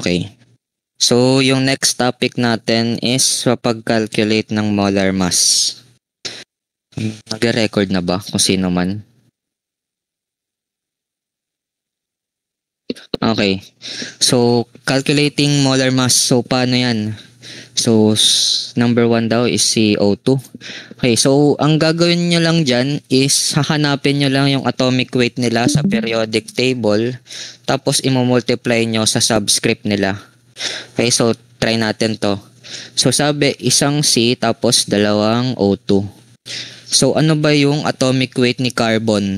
Okay. So, yung next topic natin is sa pag-calculate ng molar mass. Nag-record na ba kung sino man? Okay. So, calculating molar mass. So, paano yan? So, number 1 daw is CO2. Okay, so ang gagawin nyo lang dyan is hahanapin nyo lang yung atomic weight nila sa periodic table, tapos imomultiply nyo sa subscript nila. Okay, so try natin to. So sabi, isang C tapos dalawang O2. So ano ba yung atomic weight ni carbon?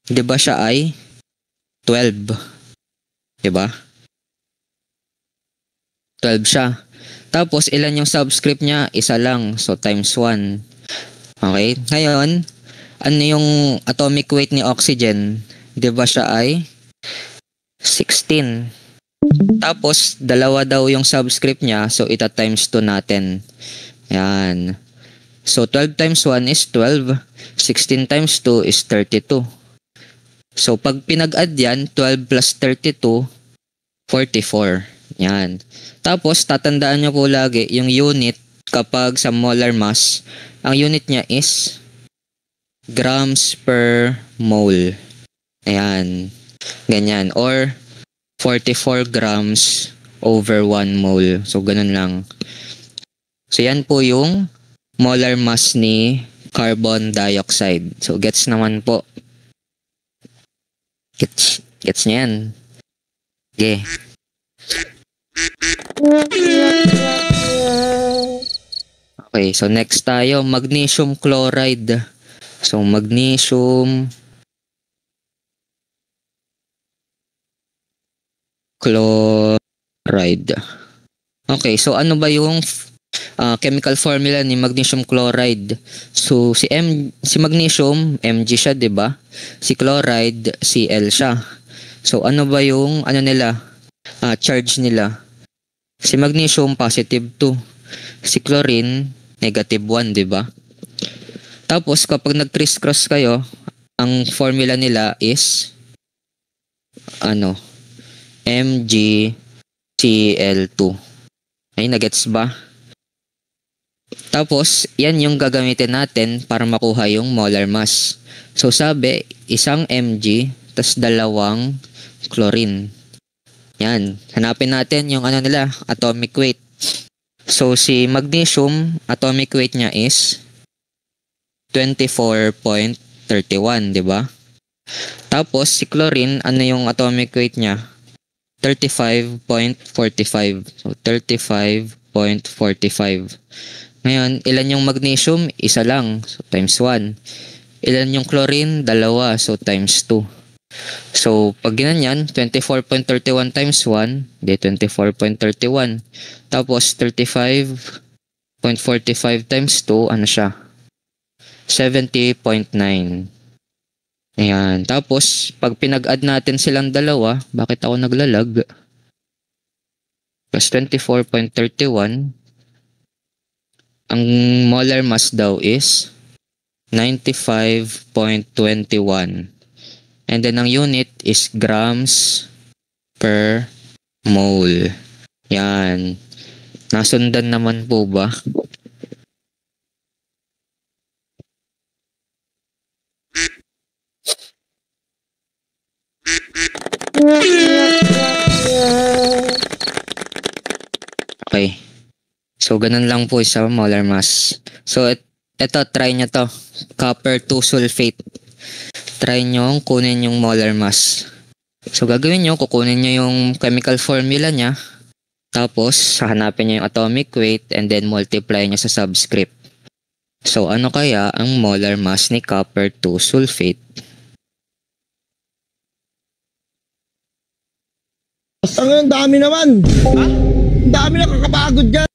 'Di ba siya ay 12? 'Di ba? 12 siya. Tapos, ilan yung subscript niya? Isa lang. So, times 1. Okay? Ngayon, ano yung atomic weight ni oxygen? Di ba siya ay 16? Tapos, dalawa daw yung subscript niya. So, ita times 2 natin. Yan. So, 12 times 1 is 12. 16 times 2 is 32. So, pag pinag-add yan, 12 plus 32, 44. Yan. Tapos, tatandaan nyo po lagi, yung unit kapag sa molar mass, ang unit niya is grams per mole. Ayan. Ganyan. Or 44 grams over 1 mole. So, ganun lang. So, yan po yung molar mass ni carbon dioxide. So, gets naman po. Gets niya yan. Okay. Okay, so next tayo, magnesium chloride. So magnesium chloride. Okay, so ano ba yung chemical formula ni magnesium chloride? So si magnesium, Mg siya, 'di ba? Si chloride, Cl siya. So ano ba yung nila? Charge nila? Si magnesium positive 2. Si chlorine negative 1, 'di ba? Tapos kapag nag-criss-cross kayo, ang formula nila is MgCl2. Ay, nagets ba? Tapos, yan yung gagamitin natin para makuha yung molar mass. So, sabi, isang Mg, tas dalawang chlorine. Yan. Hanapin natin yung nila, atomic weight. So, si magnesium, atomic weight niya is 24.31, di ba? Tapos, si chlorine, ano yung atomic weight niya? 35.45. So, 35.45. Ngayon, ilan yung magnesium? Isa lang. So, times 1. Ilan yung chlorine? Dalawa. So, times 2. So, pag ginanyan, 24.31 times 1, di 24.31. Tapos, 35.45 times 2, ano siya? 70.9. Ayan. Tapos, pag pinag-add natin silang dalawa, bakit ako naglalag? Plus 24.31, ang molar mass daw is 95.21. And then, ang unit is grams per mole. Yan. Nasundan naman po ba? Okay. So, ganun lang po sa molar mass. So, ito, try nyo to. Copper 2 sulfate. Try nyo kunin yung molar mass. So, gagawin nyo, kukunin nyo yung chemical formula niya. Tapos, hahanapin nyo yung atomic weight and then multiply nyo sa subscript. So, ano kaya ang molar mass ni copper 2 sulfate? Ang dami naman. Ha? Ang dami na kakapagod dyan.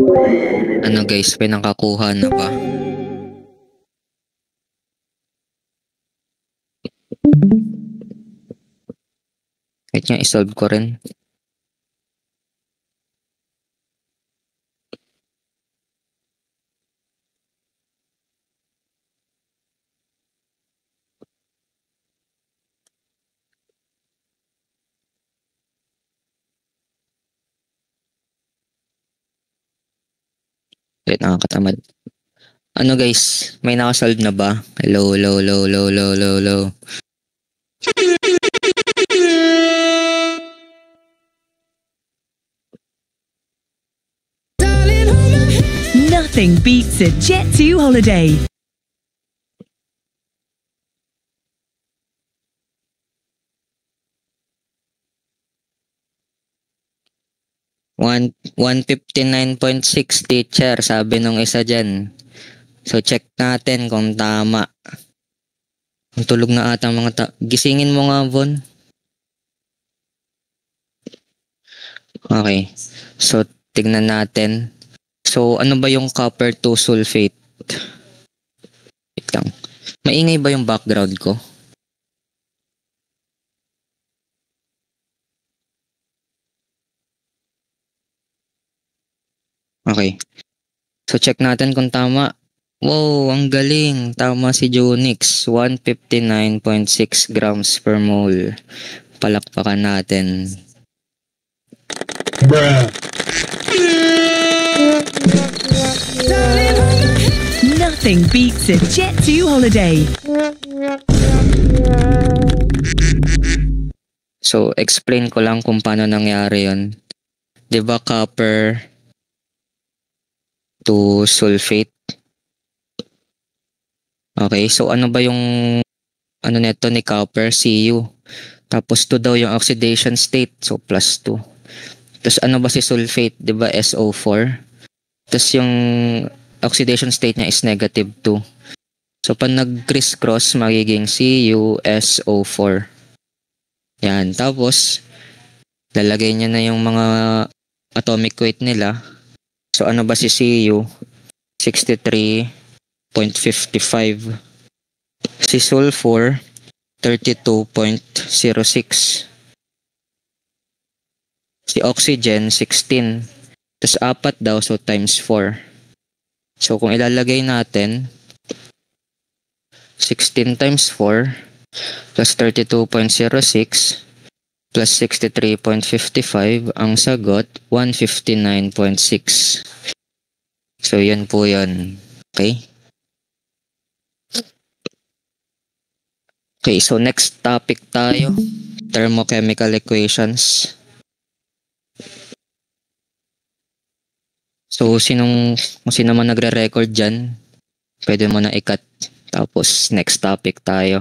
Ano guys, may nakakuha na ba? Kahit nga isolve ko rin. Kahit nakakatamad. Ano guys, may nakasolve na ba? Hello, hello, hello, hello, hello, hello, hello. Nothing beats a Jet2 holiday. One, 159.6 teacher, sabi nung isa dyan. So check natin kung tama. Ang tulog na ata mga gisingin mo nga, Von. Okay. So tignan natin. So ano ba yung copper 2 sulfate? Wait lang. Maingay ba yung background ko? Okay. So check natin kung tama. Wow, ang galing. Tama si Junix. 159.6 grams per mole. Palakpakan natin. Nothing beats a Jet2 holiday. So explain ko lang kung paano nangyari yon. 'Di ba copper to sulfate? Okay, so ano ba yung ano neto ni copper? Cu. Tapos 2 daw yung oxidation state, so plus 2. Tapos ano ba si sulfate? 'Di ba SO4? Tapos yung oxidation state niya is negative 2. So pag nag-crisscross, magiging CuSO4. Yan. Tapos, lalagay niya na yung mga atomic weight nila. So ano ba si Cu? 63.55. Si sulfur, 32.06. Si oxygen, 16. Tapos 4 daw, so times 4. So kung ilalagay natin, 16 times 4 plus 32.06 plus 63.55, ang sagot 159.6. So yun po yun. Okay? Okay, so next topic tayo. Thermochemical equations. So kung sino man nagre-record dyan, pwede mo na i-cut. Tapos next topic tayo.